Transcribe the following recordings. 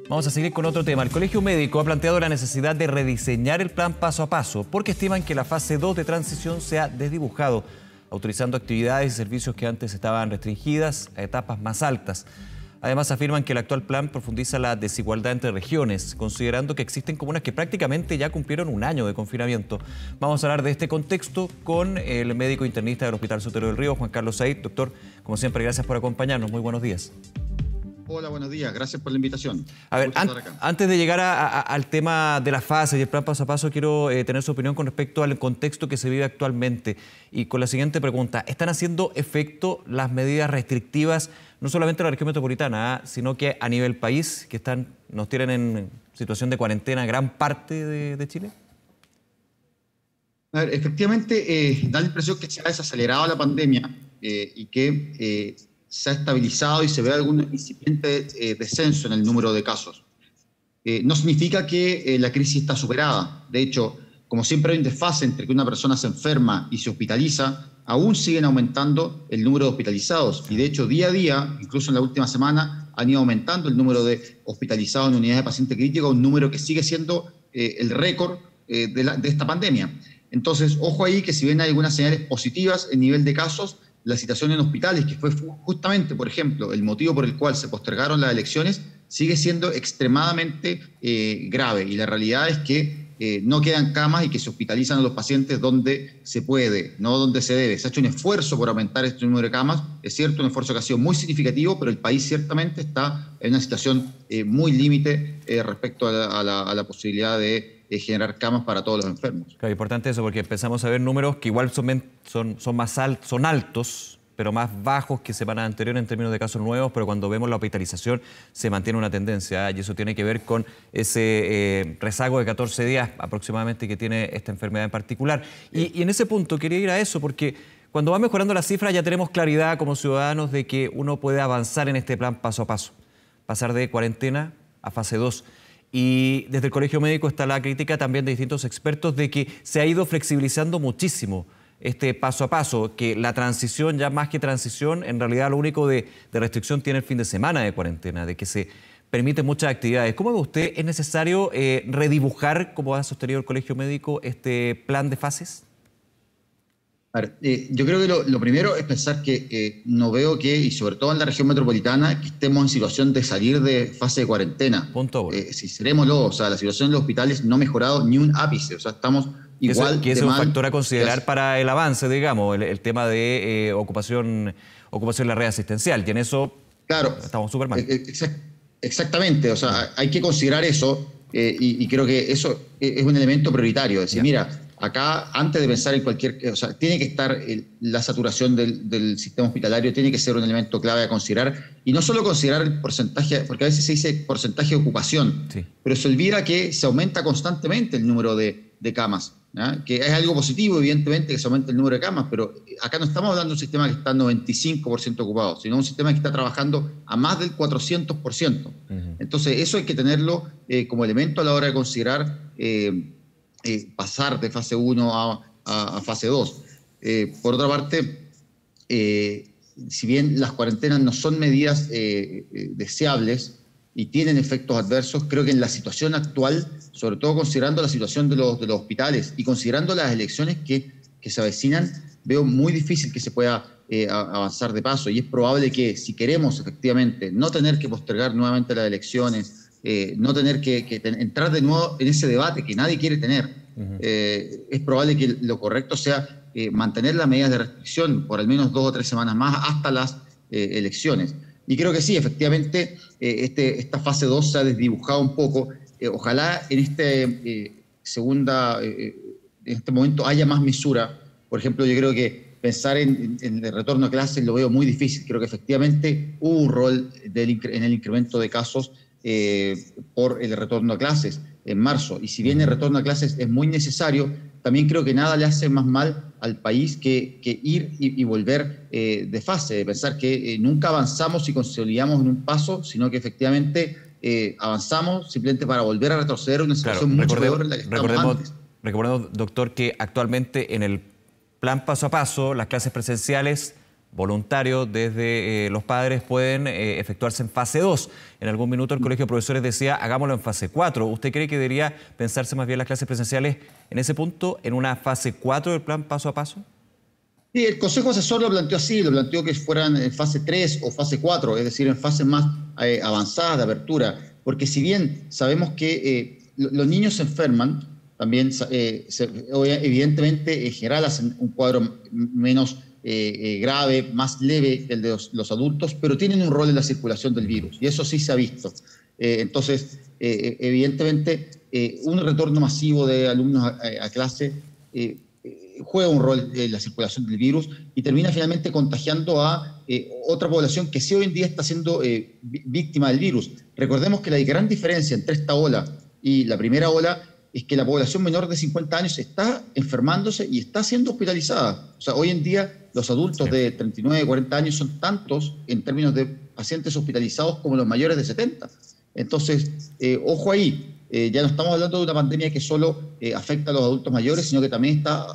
Vamos a seguir con otro tema. El Colegio Médico ha planteado la necesidad de rediseñar el plan paso a paso porque estiman que la fase 2 de transición se ha desdibujado, autorizando actividades y servicios que antes estaban restringidas a etapas más altas. Además, afirman que el actual plan profundiza la desigualdad entre regiones, considerando que existen comunas que prácticamente ya cumplieron un año de confinamiento. Vamos a hablar de este contexto con el médico internista del Hospital Sotero del Río, Juan Carlos Said. Doctor, como siempre, gracias por acompañarnos. Muy buenos días. Hola, buenos días. Gracias por la invitación. A ver, antes de llegar al tema de las fases y el plan paso a paso, quiero tener su opinión con respecto al contexto que se vive actualmente. Y con la siguiente pregunta, ¿están haciendo efecto las medidas restrictivas, no solamente en la región metropolitana, sino que a nivel país, que nos tienen en situación de cuarentena gran parte de Chile? A ver, efectivamente, da la impresión que se ha desacelerado la pandemia y que se ha estabilizado y se ve algún incipiente descenso en el número de casos. No significa que la crisis está superada. De hecho, como siempre hay un desfase entre que una persona se enferma y se hospitaliza, aún siguen aumentando el número de hospitalizados. Y de hecho, día a día, incluso en la última semana, han ido aumentando el número de hospitalizados en unidades de paciente crítico, un número que sigue siendo el récord de esta pandemia. Entonces, ojo ahí que si bien hay algunas señales positivas en nivel de casos, la situación en hospitales, que fue justamente, por ejemplo, el motivo por el cual se postergaron las elecciones, sigue siendo extremadamente grave. Y la realidad es que no quedan camas y que se hospitalizan a los pacientes donde se puede, no donde se debe. Se ha hecho un esfuerzo por aumentar este número de camas. Es cierto, un esfuerzo que ha sido muy significativo, pero el país ciertamente está en una situación muy límite respecto a la posibilidad de generar camas para todos los enfermos. Claro, importante eso, porque empezamos a ver números que igual son altos, pero más bajos que semanas anteriores en términos de casos nuevos, pero cuando vemos la hospitalización se mantiene una tendencia, y eso tiene que ver con ese rezago de 14 días aproximadamente que tiene esta enfermedad en particular. Y en ese punto quería ir a eso, porque cuando va mejorando la cifra ya tenemos claridad como ciudadanos de que uno puede avanzar en este plan paso a paso, pasar de cuarentena a fase 2. Y desde el Colegio Médico está la crítica también de distintos expertos de que se ha ido flexibilizando muchísimo este paso a paso, que la transición, ya más que transición, en realidad lo único de restricción tiene el fin de semana de cuarentena, de que se permiten muchas actividades. ¿Cómo ve usted? ¿Es necesario redibujar, como ha sostenido el Colegio Médico, este plan de fases? A ver, yo creo que lo primero es pensar que no veo que, y sobre todo en la región metropolitana, que estemos en situación de salir de fase de cuarentena. Sincerémoslo, o sea, la situación en los hospitales no ha mejorado ni un ápice, o sea, estamos igual que es un factor a considerar para el avance, digamos, el tema de ocupación en la red asistencial, y en eso claro, estamos súper mal. Exactamente, o sea, hay que considerar eso, y creo que eso es un elemento prioritario, es decir, mira, acá, antes de pensar en o sea, tiene que estar la saturación del sistema hospitalario, tiene que ser un elemento clave a considerar. Y no solo considerar el porcentaje, porque a veces se dice porcentaje de ocupación, sí, pero se olvida que se aumenta constantemente el número de camas, ¿ya? Que es algo positivo, evidentemente, que se aumente el número de camas, pero acá no estamos hablando de un sistema que está 95% ocupado, sino un sistema que está trabajando a más del 400%. Entonces, eso hay que tenerlo como elemento a la hora de considerar pasar de fase 1 a fase 2. Por otra parte, si bien las cuarentenas no son medidas deseables y tienen efectos adversos, creo que en la situación actual, sobre todo considerando la situación de los hospitales y considerando las elecciones que se avecinan, veo muy difícil que se pueda avanzar de paso, y es probable que si queremos efectivamente no tener que postergar nuevamente las elecciones, no tener que entrar de nuevo en ese debate que nadie quiere tener. Es probable que lo correcto sea mantener las medidas de restricción por al menos 2 o 3 semanas más hasta las elecciones. Y creo que sí, efectivamente, esta fase 2 se ha desdibujado un poco. Ojalá en este momento haya más mesura. Por ejemplo, yo creo que pensar en el retorno a clases lo veo muy difícil. Creo que efectivamente hubo un rol en el incremento de casos por el retorno a clases en marzo, y si bien el retorno a clases es muy necesario, también creo que nada le hace más mal al país que ir y volver de fase, de pensar que nunca avanzamos y consolidamos en un paso, sino que efectivamente avanzamos simplemente para volver a retroceder a una situación mucho peor en la que estábamos antes. Recordemos, doctor, que actualmente en el plan paso a paso las clases presenciales voluntario desde los padres pueden efectuarse en fase 2. En algún minuto el Colegio de Profesores decía, hagámoslo en fase 4. ¿Usted cree que debería pensarse más bien las clases presenciales en ese punto, en una fase 4 del plan paso a paso? Sí, el Consejo Asesor lo planteó así, lo planteó que fueran en fase 3 o fase 4, es decir, en fases más avanzadas de apertura, porque si bien sabemos que los niños se enferman, también evidentemente en general hacen un cuadro menos grave, más leve que el de los adultos, pero tienen un rol en la circulación del virus, y eso sí se ha visto. Entonces, evidentemente, un retorno masivo de alumnos a clase juega un rol en la circulación del virus y termina finalmente contagiando a otra población que sí hoy en día está siendo víctima del virus. Recordemos que la gran diferencia entre esta ola y la primera ola es que la población menor de 50 años está enfermándose y está siendo hospitalizada. O sea, hoy en día los adultos de 39, 40 años son tantos en términos de pacientes hospitalizados como los mayores de 70. Entonces, ojo ahí, ya no estamos hablando de una pandemia que solo afecta a los adultos mayores, sino que también está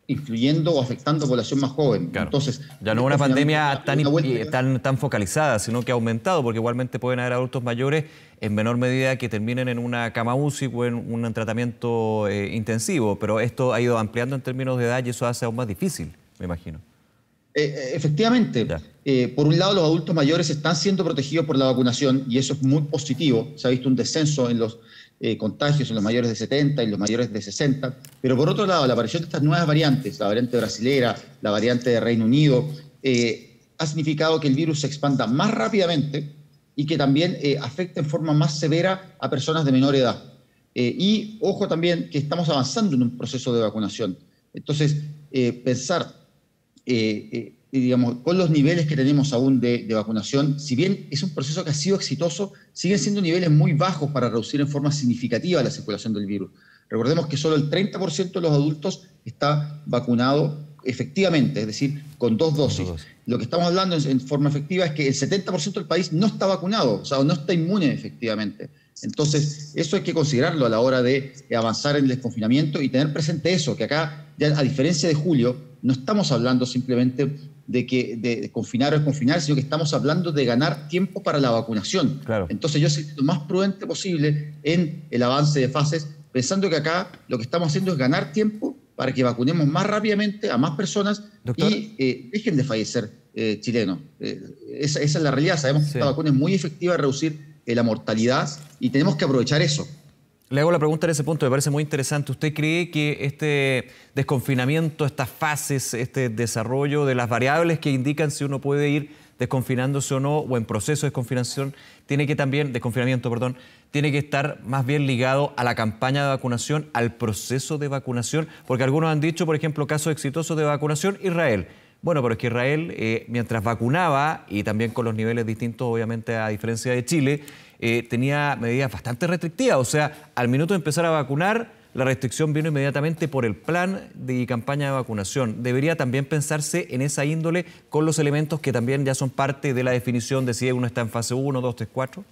influyendo o afectando a población más joven. Claro. Entonces, ya no es una pandemia tan focalizada, sino que ha aumentado, porque igualmente pueden haber adultos mayores en menor medida que terminen en una cama UCI o en un tratamiento intensivo, pero esto ha ido ampliando en términos de edad y eso hace aún más difícil, me imagino. Efectivamente, por un lado los adultos mayores están siendo protegidos por la vacunación y eso es muy positivo. Se ha visto un descenso en los contagios en los mayores de 70 y los mayores de 60, pero por otro lado la aparición de estas nuevas variantes, la variante brasilera, la variante de Reino Unido, ha significado que el virus se expanda más rápidamente y que también afecta en forma más severa a personas de menor edad. Y ojo también que estamos avanzando en un proceso de vacunación. Entonces, pensar digamos, con los niveles que tenemos aún de vacunación, si bien es un proceso que ha sido exitoso, siguen siendo niveles muy bajos para reducir en forma significativa la circulación del virus. Recordemos que solo el 30% de los adultos está vacunado efectivamente, es decir, con 2 dosis. Lo que estamos hablando en forma efectiva es que el 70% del país no está vacunado, o sea, no está inmune efectivamente. Entonces, eso hay que considerarlo a la hora de avanzar en el desconfinamiento y tener presente eso, que acá, ya a diferencia de julio, no estamos hablando simplemente de confinar o desconfinar, sino que estamos hablando de ganar tiempo para la vacunación. Claro. Entonces yo soy lo más prudente posible en el avance de fases, pensando que acá lo que estamos haciendo es ganar tiempo para que vacunemos más rápidamente a más personas. Doctor, y dejen de fallecer chilenos. Esa es la realidad. Sabemos que esta vacuna es muy efectiva en reducir la mortalidad y tenemos que aprovechar eso. Le hago la pregunta en ese punto, me parece muy interesante. ¿Usted cree que este desconfinamiento, estas fases, este desarrollo de las variables que indican si uno puede ir desconfinándose o no, o en proceso de desconfinamiento, tiene que estar más bien ligado a la campaña de vacunación, al proceso de vacunación? Porque algunos han dicho, por ejemplo, casos exitosos de vacunación, Israel. Bueno, pero es que Israel, mientras vacunaba, y también con los niveles distintos, obviamente, a diferencia de Chile, tenía medidas bastante restrictivas. O sea, al minuto de empezar a vacunar, la restricción vino inmediatamente por el plan de campaña de vacunación. ¿Debería también pensarse en esa índole con los elementos que también ya son parte de la definición de si uno está en fase 1, 2, 3, 4?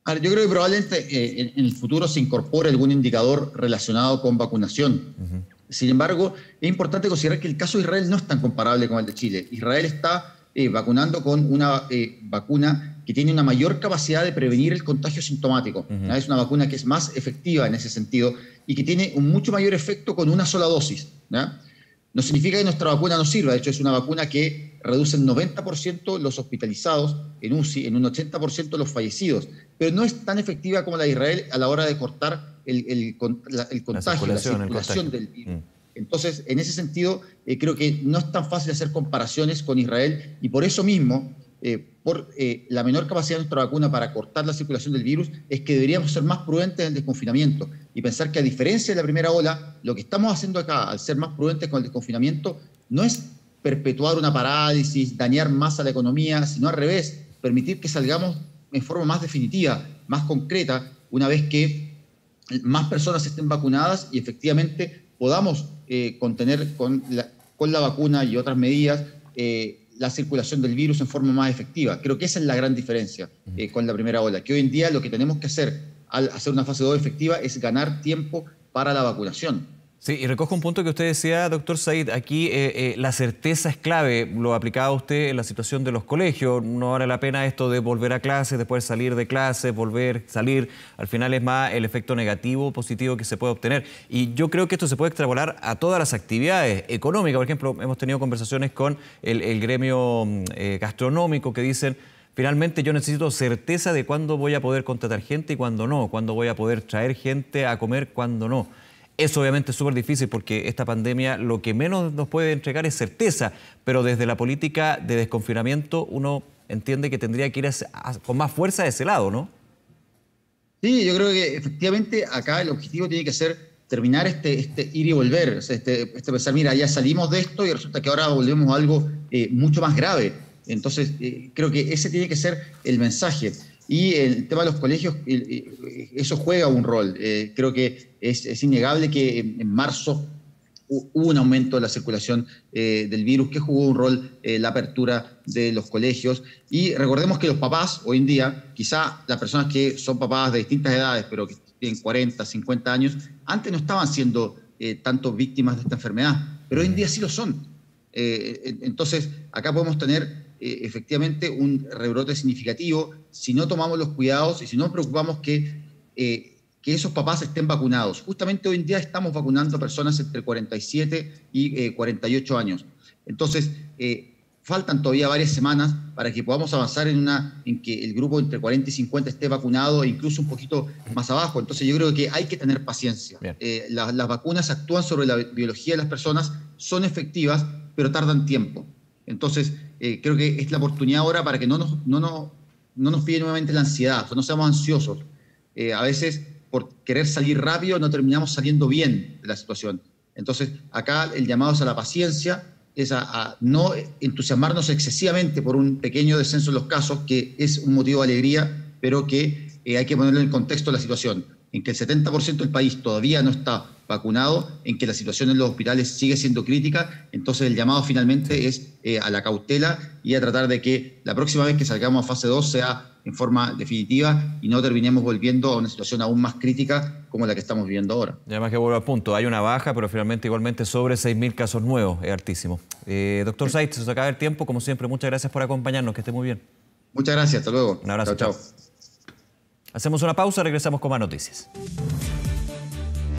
Yo creo que probablemente en el futuro se incorpore algún indicador relacionado con vacunación. Sin embargo, es importante considerar que el caso de Israel no es tan comparable con el de Chile. Israel está vacunando con una vacuna que tiene una mayor capacidad de prevenir el contagio sintomático. Es una vacuna que es más efectiva en ese sentido y que tiene un mucho mayor efecto con una sola dosis. No significa que nuestra vacuna no sirva. De hecho, es una vacuna que reduce en 90% los hospitalizados en UCI, en un 80% los fallecidos. Pero no es tan efectiva como la de Israel a la hora de cortar el contagio, la circulación del virus. Entonces, en ese sentido, creo que no es tan fácil hacer comparaciones con Israel y por eso mismo, por la menor capacidad de nuestra vacuna para cortar la circulación del virus, es que deberíamos ser más prudentes en el desconfinamiento y pensar que a diferencia de la primera ola, lo que estamos haciendo acá, al ser más prudentes con el desconfinamiento, no es perpetuar una parálisis, dañar más a la economía, sino al revés, permitir que salgamos en forma más definitiva, más concreta, una vez que más personas estén vacunadas y efectivamente podamos contener con la vacuna y otras medidas la circulación del virus en forma más efectiva. Creo que esa es la gran diferencia con la primera ola, que hoy en día lo que tenemos que hacer al hacer una fase 2 efectiva es ganar tiempo para la vacunación. Sí, y recojo un punto que usted decía, doctor Said. Aquí la certeza es clave. Lo aplicaba usted en la situación de los colegios. No vale la pena esto de volver a clases, después salir de clases, volver, salir. Al final es más el efecto negativo, positivo que se puede obtener. Y yo creo que esto se puede extrapolar a todas las actividades económicas. Por ejemplo, hemos tenido conversaciones con el gremio gastronómico que dicen: finalmente yo necesito certeza de cuándo voy a poder contratar gente y cuándo no, cuándo voy a poder traer gente a comer, cuándo no. Eso obviamente es súper difícil porque esta pandemia lo que menos nos puede entregar es certeza, pero desde la política de desconfinamiento uno entiende que tendría que ir con más fuerza a ese lado, ¿no? Sí, yo creo que efectivamente acá el objetivo tiene que ser terminar este ir y volver, o sea, pensar, mira, ya salimos de esto y resulta que ahora volvemos a algo mucho más grave. Entonces, creo que ese tiene que ser el mensaje. Y el tema de los colegios, eso juega un rol. Creo que es innegable que en marzo hubo un aumento de la circulación del virus, que jugó un rol la apertura de los colegios. Y recordemos que los papás, hoy en día, quizá las personas que son papás de distintas edades, pero que tienen 40, 50 años, antes no estaban siendo tanto víctimas de esta enfermedad, pero hoy en día sí lo son. Entonces, acá podemos tener efectivamente un rebrote significativo si no tomamos los cuidados y si no nos preocupamos que esos papás estén vacunados. Justamente hoy en día estamos vacunando a personas entre 47 y 48 años. Entonces, faltan todavía varias semanas para que podamos avanzar en que el grupo entre 40 y 50 esté vacunado e incluso un poquito más abajo. Entonces, yo creo que hay que tener paciencia. Las vacunas actúan sobre la biología de las personas, son efectivas, pero tardan tiempo. Entonces, creo que es la oportunidad ahora para que no nos pille nuevamente la ansiedad, o sea, no seamos ansiosos. A veces, por querer salir rápido, no terminamos saliendo bien de la situación. Entonces, acá el llamado es a la paciencia, es a no entusiasmarnos excesivamente por un pequeño descenso en los casos, que es un motivo de alegría, pero que hay que ponerlo en el contexto de la situación, en que el 70% del país todavía no está vacunado, en que la situación en los hospitales sigue siendo crítica. Entonces el llamado finalmente es a la cautela y a tratar de que la próxima vez que salgamos a fase 2 sea en forma definitiva y no terminemos volviendo a una situación aún más crítica como la que estamos viviendo ahora. Y además que vuelvo al punto, hay una baja, pero finalmente igualmente sobre 6.000 casos nuevos, es altísimo. Doctor Said, se nos acaba el tiempo, como siempre, muchas gracias por acompañarnos, que esté muy bien. Muchas gracias, hasta luego. Un abrazo, chao. Hacemos una pausa, regresamos con más noticias.